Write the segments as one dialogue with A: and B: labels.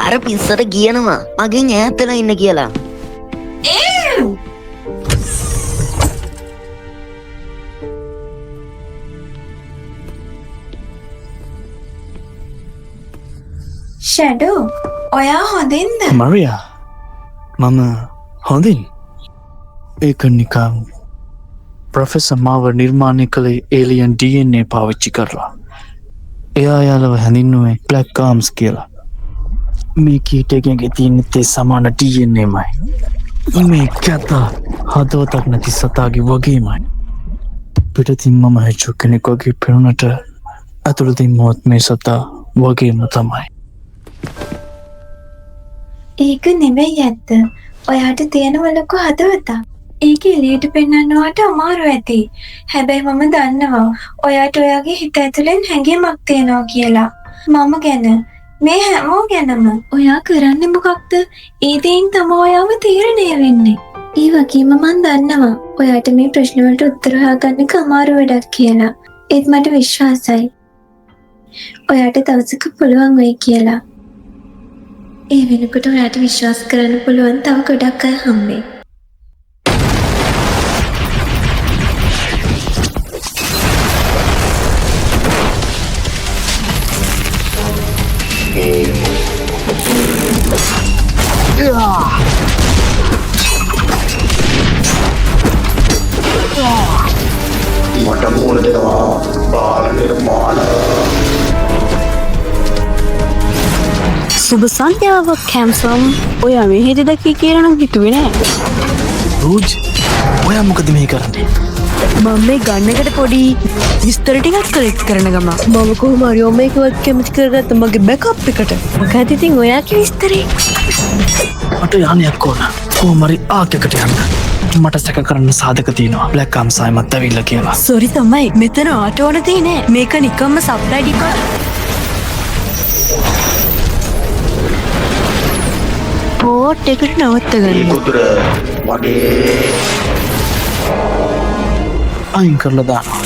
A: අර පිස්සට කියනවා මගෙන් ඈත්ලා ඉන්න කියලා.
B: ෂැඩෝ ඔයා හොඳින්ද?
C: මරියා මම හොඳින්. ඒක නිකම් ප්‍රොෆෙසර් මාව නිර්මාණය කළේ ඒලියන් DNA පාවිච්චි කරලා. එයා යාලව හැඳින්නුවේ බ්ලැක් ආම්ස් කියලා. මේ කීටකගේ තියනෙත්තේ සමාන DNAමයි. මේ කැත හදවතක් නැති සතාගේ වගේමයි. පිටතින් මම හැච්චු කෙනෙක් වගේ පෙනුනට ඇතුළතින් මොත් මේ සතා වගේම තමයි.
B: ඒක නෙමෙයි ඇත්ත. ඔයාට තියෙනව ලොකු හදවතක්. ඒක එළියට පෙන්වන්නවට අමාරු ඇති. හැබැයි මම දන්නවා ඔයාට ඔයාගේ හිත ඇතුලෙන් හැඟීමක් තියෙනවා කියලා. මම ගැන මේ හැමෝ ගැනම. ඔයා කරන්නේ මොකක්ද? ඒ දේෙන් තමයි ඔයාව තීරණය වෙන්නේ. ඒ වගේම මම දන්නවා ඔයාට මේ ප්‍රශ්න වලට උත්තර හොයාගන්න අමාරු වැඩක් කියලා. ඒත් මට විශ්වාසයි. ඔයාට දවසක පුළුවන් වෙයි කියලා. ඒ වෙනකොට ඔයාට විශ්වාස කරන්න පුළුවන් තව ගොඩක් අය හම්බෙයි.
D: මට මූල දෙනවා බාල නිර්මාණ.
E: සුබ සන්ධ්‍යාවක් කැම්සම්. ඔයා මේ හිටි දකී කියලා නම් හිතුවේ නෑ.
C: රූජ් ඔයා මොකද මේ කරන්නේ?
E: මම මේ ගන්නකට පොඩි විස්තර ටිකක් කලෙක්ට් කරන ගම. මම කොහොම හරි ඔම එකවත් කැමති කරගත්ත මගේ බෑකප් එකට. මොකද ඉතින් ඔයාගේ විස්තරේ?
C: මට යානයක් ඕන. කොහොම හරි ආකයකට යන්න. මට සැක කරන්න සාධක තියෙනවා. බ්ලැක් ආම්ස් ආයමත් ඇවිල්ලා කියලා.
E: සෝරි තමයි. මෙතන ආට ඕන තියෙ නෑ. මේක නිකම්ම සබ්ටයිටල් එක. පෝට් එකට නවත්ත ගන්න.
D: කුතුර වගේ
C: අයින් කරලා දානවා.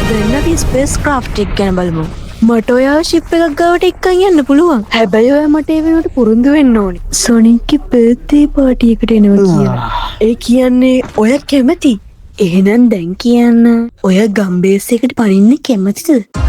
E: දෙන්න අපි ස්පේස් ක්‍රාෆ්ට් එක ගැන බලමු. මට ඔයා ශිප් එකක් ගාවට එක්කන් යන්න පුළුවන්. හැබැයි ඔයා මට ඒ වෙනුවට පුරුදු වෙන්න ඕනේ. සොනික්ගේ බර්ත්ඩේ පාටි එකට එනවා කියලා. ඒ කියන්නේ ඔය කැමති? එහෙනම් දැන් කියන්න. ඔය ගම්බේස් එකට පනින්න කැමතිද?